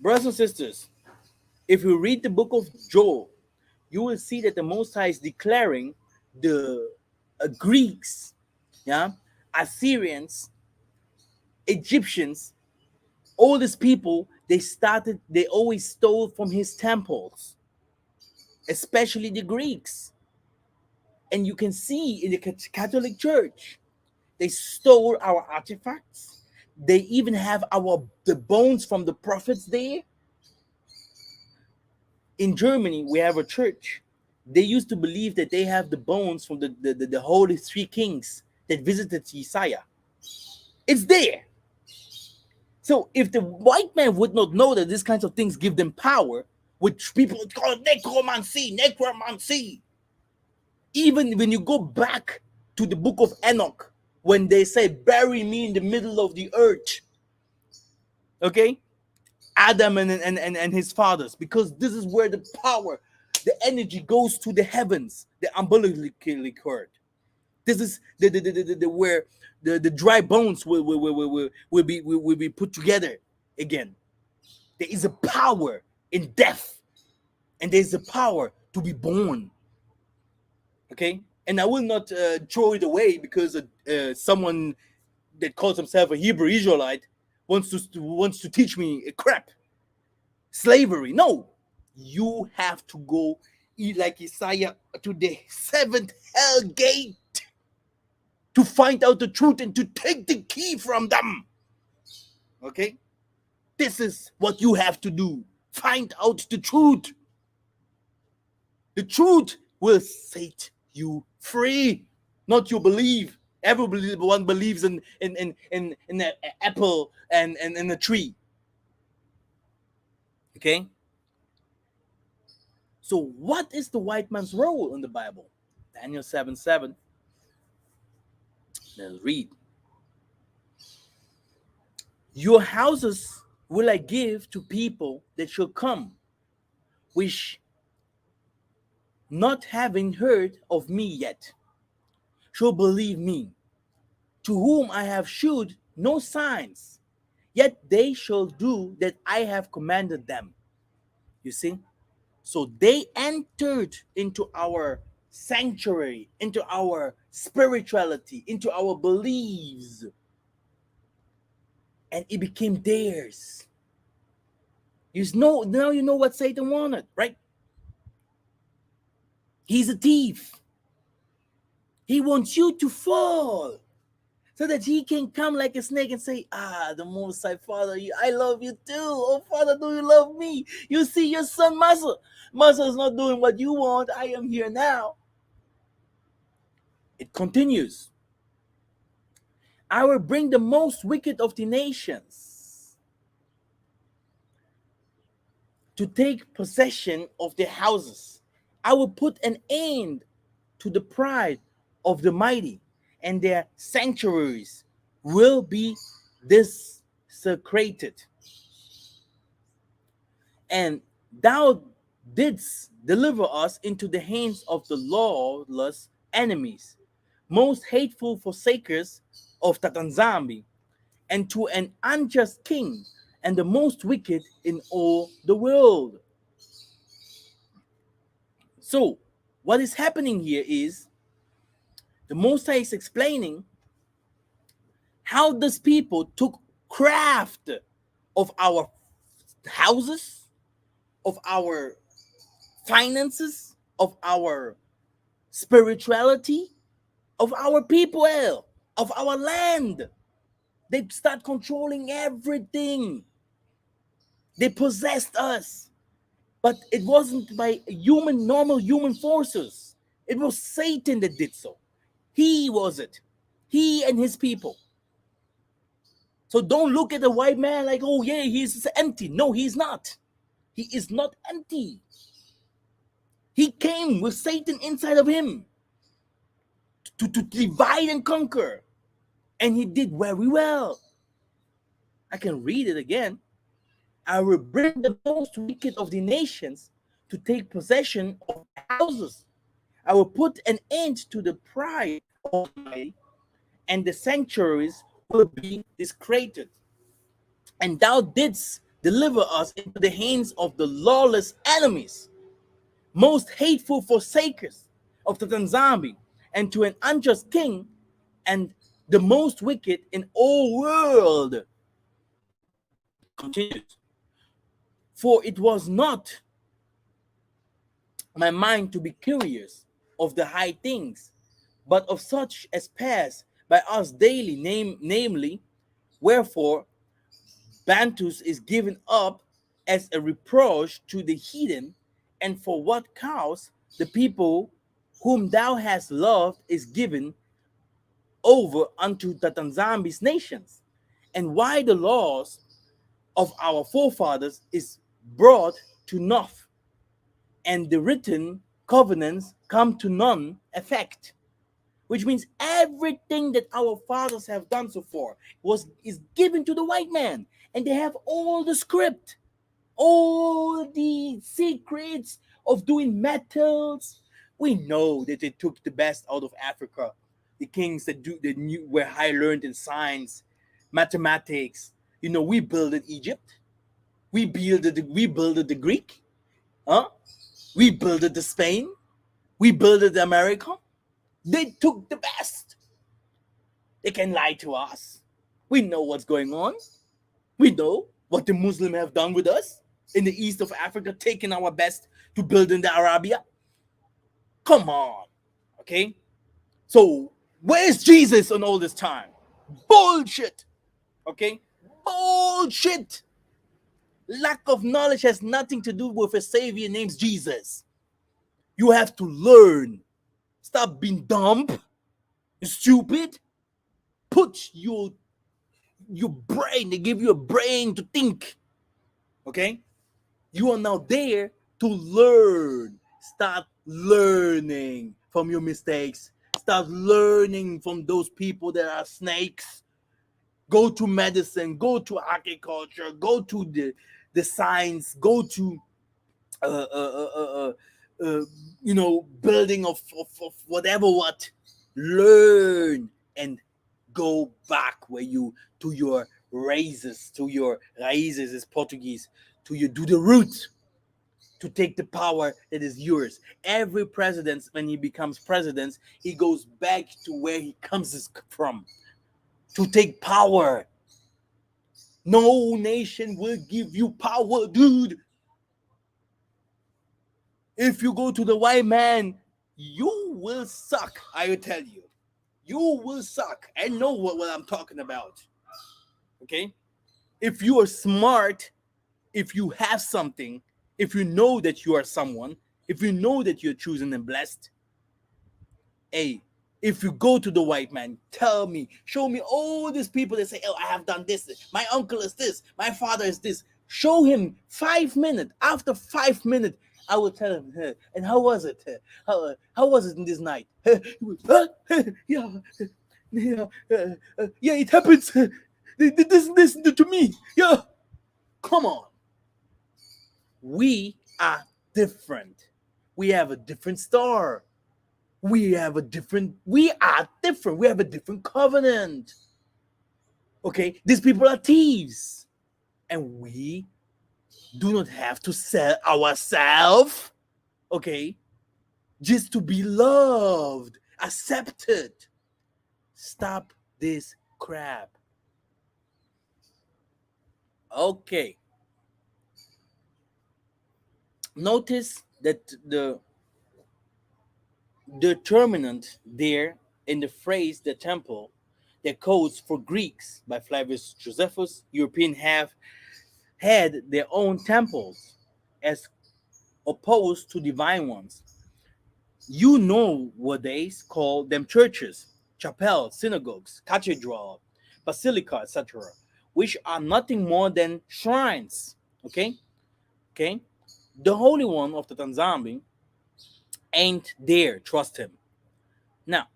brothers and sisters, if you read the book of Joel, you will see that the Most High is declaring the Greeks, yeah, Assyrians, Egyptians, all these people, they always stole from his temples, especially the Greeks. And you can see in the Catholic Church, they stole our artifacts. They even have the bones from the prophets there. In Germany, we have a church. They used to believe that they have the bones from the holy three kings that visited Isaiah. It's there. So if the white man would not know that these kinds of things give them power, which people call necromancy. Even when you go back to the book of Enoch, when they say, bury me in the middle of the earth, okay? Adam and his fathers, because this is where the power, the energy goes to the heavens, the umbilically cord. This is the where the dry bones will be put together again. There is a power in death, and there is a power to be born. Okay, and I will not throw it away because someone that calls himself a Hebrew Israelite wants to teach me a crap slavery. No, you have to go like Isaiah to the seventh hell gate to find out the truth and to take the key from them. Okay, this is what you have to do. Find out the truth. The truth will set you free, not you believe. Everyone believes in an apple and in a tree. Okay. So what is the white man's role in the Bible? Daniel 7:7. Let's read. Your houses will I give to people that shall come, which not having heard of me yet, shall believe me, to whom I have shewed no signs, Yet they shall do that I have commanded them. You see? So they entered into our sanctuary, into our spirituality, into our beliefs, and it became theirs. Now you know what Satan wanted, right? He's a thief. He wants you to fall so that he can come like a snake and say, the Most High Father, I love you too. Oh, Father, do you love me? You see your son, Massa. Massa is not doing what you want. I am here now. It continues. I will bring the most wicked of the nations to take possession of their houses. I will put an end to the pride of the mighty, and their sanctuaries will be desecrated. And thou didst deliver us into the hands of the lawless enemies, most hateful forsakers of Tatanzambi, and to an unjust king, and the most wicked in all the world. So, what is happening here is the Most High is explaining how these people took craft of our houses, of our finances, of our spirituality, of our people, of our land. They start controlling everything. They possessed us. But it wasn't by normal human forces. It was Satan that did so. He was it. He and his people. So don't look at the white man like, oh yeah, he's empty. No, he's not. He is not empty. He came with Satan inside of him to divide and conquer. And he did very well. I can read it again. I will bring the most wicked of the nations to take possession of the houses. I will put an end to the pride of the mighty, and the sanctuaries will be discredited. And thou didst deliver us into the hands of the lawless enemies, most hateful forsakers of the Tanzambi, and to an unjust king, and the most wicked in all world. Continues. For it was not my mind to be curious of the high things, but of such as pass by us daily, namely, wherefore Bantus is given up as a reproach to the heathen, and for what cause the people whom thou hast loved is given over unto the Tanzambi's nations, and why the laws of our forefathers is brought to naught, and the written covenants come to none effect. Which means everything that our fathers have done so far is given to the white man, and they have all the script, all the secrets of doing metals. We know that they took the best out of Africa. The kings that were high learned in science, mathematics. We built Egypt. We built the Greek. Huh? We built the Spain. We built the America. They took the best. They can lie to us. We know what's going on. We know what the Muslims have done with us in the east of Africa, taking our best to build in the Arabia. Come on. Okay? So, where's Jesus on all this time? Bullshit. Okay? Bullshit. Lack of knowledge has nothing to do with a savior named Jesus. You have to learn. Stop being dumb, stupid. Put your brain. They give you a brain to think. Okay? You are now there to learn. Start learning from your mistakes. Start learning from those people that are snakes. Go to medicine. Go to agriculture. Go to the science. Go to building of whatever what. Learn and go back to your raises, to your raízes is Portuguese, to you do the root, to take the power that is yours. Every president, when he becomes president, he goes back to where he comes from to take power. No nation will give you power, dude. If you go to the white man, you will suck. I will tell you. You will suck. I know what I'm talking about. Okay? If you are smart, if you have something, if you know that you are someone, if you know that you're chosen and blessed, hey, if you go to the white man, tell me, show me all these people that say, oh, I have done this, my uncle is this, my father is this. Show him 5 minutes. After 5 minutes, I will tell him, hey, and how was it? How was it in this night? Yeah, yeah, yeah, it happens. This to me. Yeah, come on. We are different. We have a different star. We are different. We have a different covenant. Okay, these people are thieves, and we do not have to sell ourselves, okay, just to be loved, accepted. Stop this crap. Okay. Notice that the determinant there in the phrase the temple, the codes for Greeks by Flavius Josephus, European have had their own temples as opposed to divine ones. You know what they call them churches, chapels, synagogues, cathedral, basilica, etc., which are nothing more than shrines. Okay? Okay? The Holy One of the Tanzania ain't there, trust him. Now,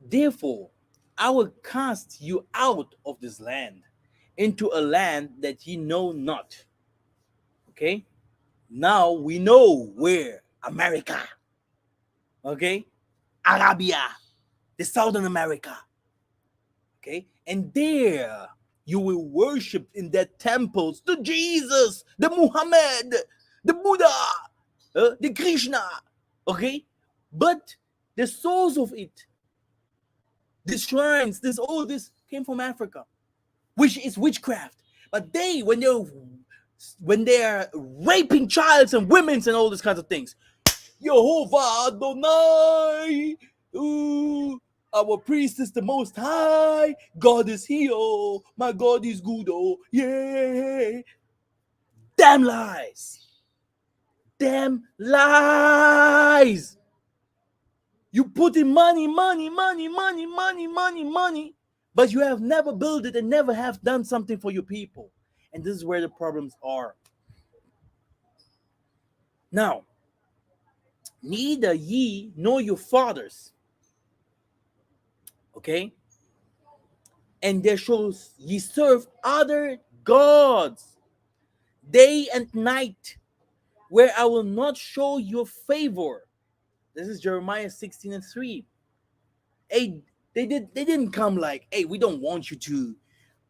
therefore, I will cast you out of this land into a land that ye know not. Okay? Now we know where America, okay? Arabia, the Southern America, okay? And there you will worship in their temples the Jesus, the Muhammad, the Buddha, the Krishna, okay? But the source of it, the shrines, this all this came from Africa, which is witchcraft. But when they're raping childs and women's and all these kinds of things, Jehovah Adonai, ooh, our priest is the most high. God is here, oh, my God is good, oh, yeah. Damn lies. Damn lies. You put in money, but you have never built it and never have done something for your people. And this is where the problems are. Now, neither ye nor your fathers, okay? And there shall ye serve other gods day and night, where I will not show your favor. This is Jeremiah 16:3. Hey, they didn't come like, hey, we don't want you to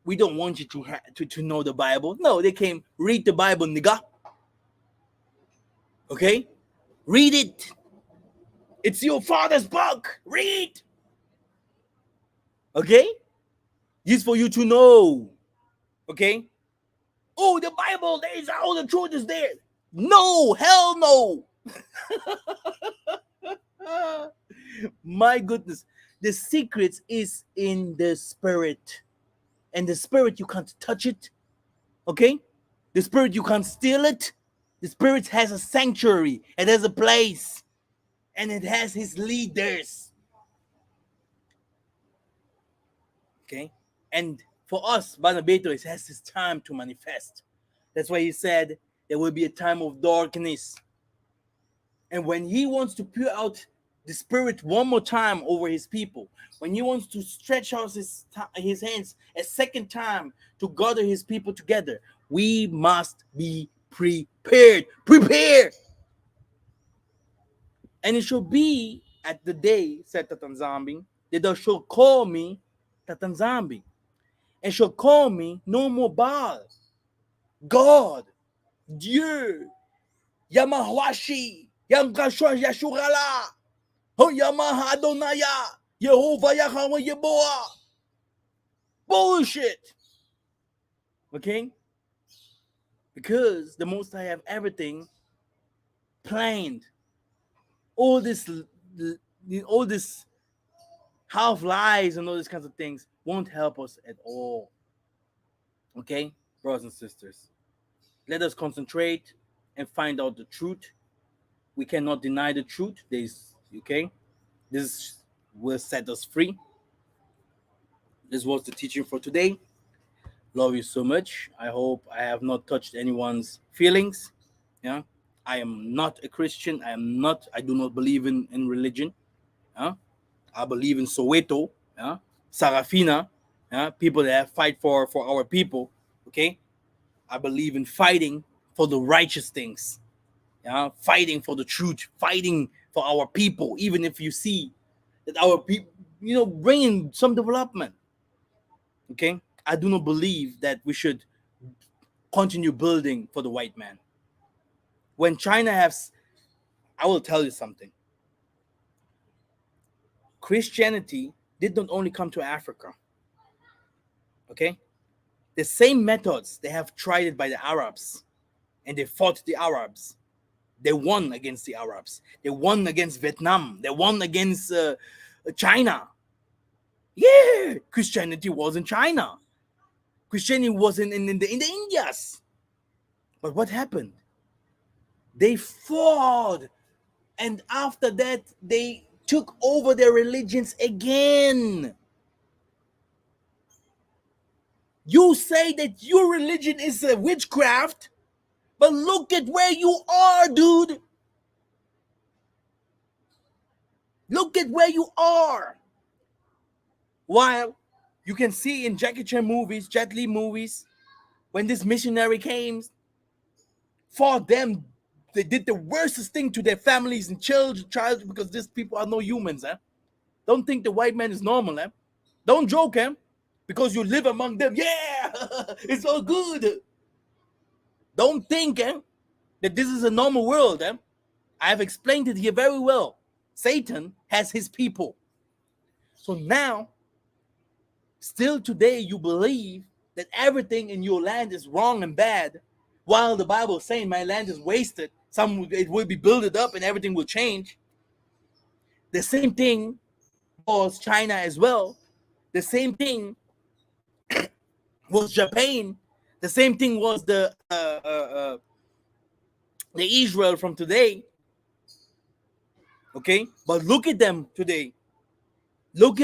to know the Bible. No, they came, read the Bible, nigga. Okay? Read it. It's your father's book. Read. Okay? It's for you to know. Okay? Oh, the Bible, there is all the truth is there. No, hell no. My goodness. The secret is in the spirit. And the spirit, you can't touch it. Okay? The spirit, you can't steal it. The spirit has a sanctuary. It has a place. And it has his leaders. Okay? And for us, Barnabato, it has his time to manifest. That's why he said there will be a time of darkness. And when he wants to pour out the spirit one more time over his people, when he wants to stretch out his hands a second time to gather his people together, we must be prepared. Prepare! And it shall be at the day, said Tatanzambi, that thou shalt call me Tatanzambi, and shall call me no more Baal. God, Dieu, Yamahwashi, Yamkashwa Yashurala, Ho Yamaha Adonaya, Yehovah Yahweh Yeboah. Bullshit. Okay? Because the Most High have everything planned. All this half lies and all these kinds of things won't help us at all. Okay, brothers and sisters, let us concentrate and find out the truth. We cannot deny the truth. This will set us free. This was the teaching for today. Love you so much. I hope I have not touched anyone's feelings. Yeah, I am not a Christian. I do not believe in religion. Yeah, I believe in Soweto. Yeah, Sarafina. Yeah, people that fight for our people. Okay, I believe in fighting for the righteous things. Yeah, fighting for the truth, fighting for our people, even if you see that our people, bringing some development. Okay, I do not believe that we should continue building for the white man. When China has, I will tell you something. Christianity did not only come to Africa. Okay, the same methods they have tried it by the Arabs, and they fought the Arabs. They won against the Arabs. They won against Vietnam. They won against China. Yeah, Christianity was in China. Christianity was in the Indias. But what happened? They fought. And after that, they took over their religions again. You say that your religion is a witchcraft, but look at where you are, dude. Look at where you are. While you can see in Jackie Chan movies, Jet Li movies, when this missionary came, for them, they did the worstest thing to their families and children, because these people are no humans. Don't think the white man is normal. Don't joke, because you live among them. Yeah, it's all good. Don't think that this is a normal world. I have explained it here very well. Satan has his people. So now, still today, you believe that everything in your land is wrong and bad, while the Bible is saying my land is wasted. It will be built up and everything will change. The same thing was China as well. The same thing was Japan. The same thing was the Israel from today. Okay, but look at them today. Look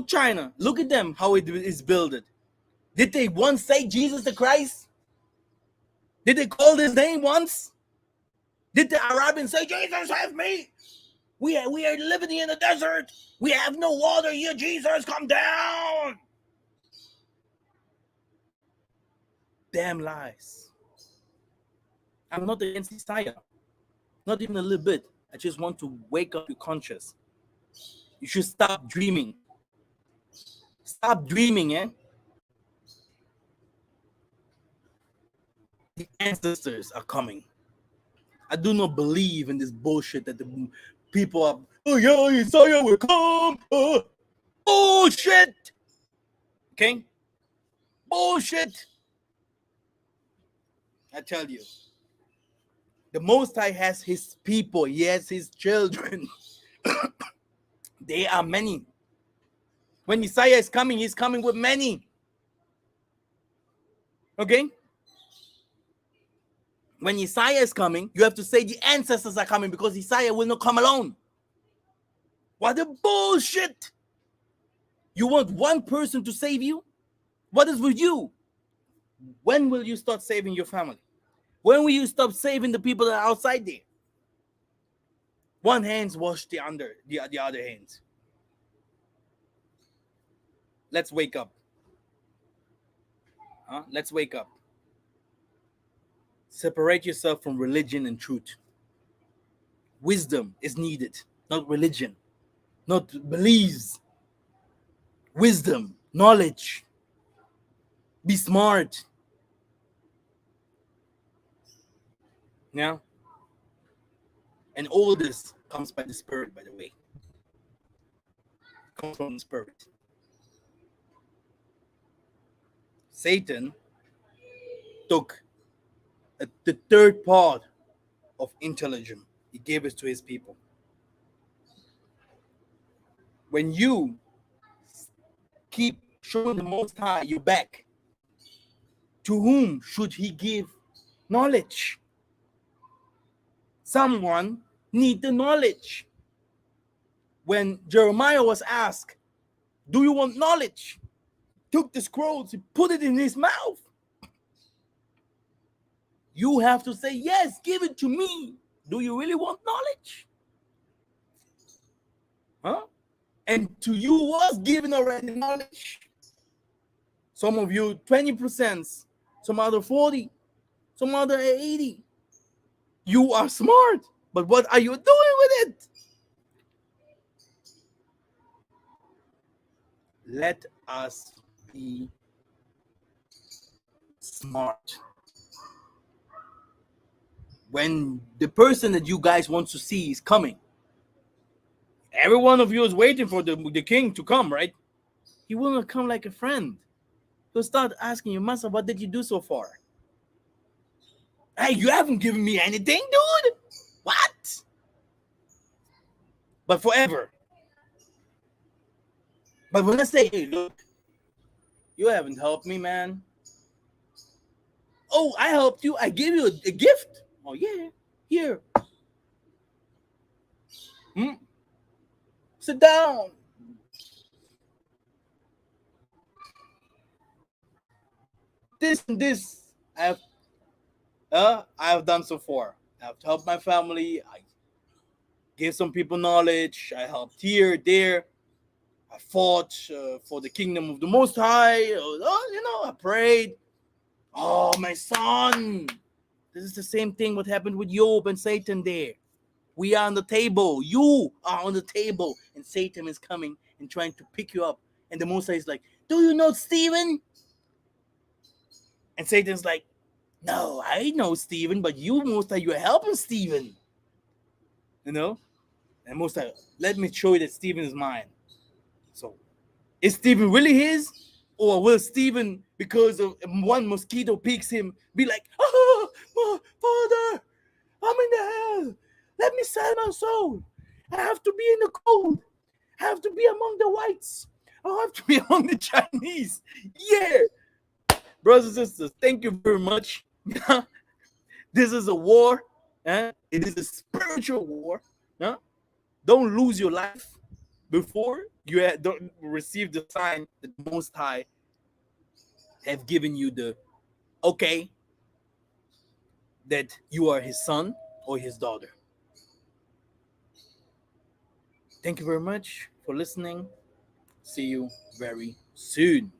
China. Look at them, how it is built. Did they once say Jesus the Christ? Did they call his name once? Did the Arabians say Jesus have me? We are living in the desert. We have no water here. Jesus, come down. Damn lies. I'm not against Messiah. Not even a little bit. I just want to wake up your conscience. You should stop dreaming. Stop dreaming, The ancestors are coming. I do not believe in this bullshit that the people are, oh yeah, Messiah will come. Bullshit. Okay? Bullshit. I tell you. The Most High has his people. He has his children. They are many. When Messiah is coming, he's coming with many. Okay? When Messiah is coming, you have to say the ancestors are coming, because Messiah will not come alone. What a bullshit! You want one person to save you? What is with you? When will you start saving your family? When will you stop saving the people that are outside there? One hand's wash the other hands. Let's wake up. Let's wake up. Separate yourself from religion and truth. Wisdom is needed, not religion, not beliefs. Wisdom, knowledge. Be smart. Yeah. And all this comes by the Spirit, by the way. It comes from the Spirit. Satan took the third part of intelligence. He gave it to his people. When you keep showing the Most High your back, to whom should he give knowledge? Someone need the knowledge. When Jeremiah was asked, do you want knowledge? He took the scrolls, he put it in his mouth. You have to say, yes, give it to me. Do you really want knowledge? Huh? And to you was given already knowledge. Some of you 20%, some other 40, some other 80. You are smart, but what are you doing with it? Let us be smart. When the person that you guys want to see is coming, every one of you is waiting for the king to come, right? He will not come like a friend. He'll start asking you, Massa, what did you do so far? Hey, you haven't given me anything, dude. What? But forever. But when I say, hey, look, you haven't helped me, man. Oh, I helped you. I gave you a gift. Oh, yeah. Here. Sit down. This and this I have done so far. I've helped my family. I gave some people knowledge. I helped here, there. I fought for the kingdom of the Most High. I prayed. Oh, my son. This is the same thing what happened with Job and Satan there. We are on the table. You are on the table. And Satan is coming and trying to pick you up. And the Most High is like, do you know Stephen? And Satan's like, no, I know Stephen, but you, Most High, you're helping Stephen. You know? And Most High, let me show you that Stephen is mine. So, is Stephen really his? Or will Stephen, because of one mosquito picks him, be like, oh, Father, I'm in the hell. Let me sell my soul. I have to be in the cold. I have to be among the whites. I have to be among the Chinese. Yeah. Brothers and sisters, thank you very much. This is a war. It is a spiritual war. Don't lose your life before you don't receive the sign that the Most High have given you the okay that you are his son or his daughter. Thank you very much for listening. See you very soon.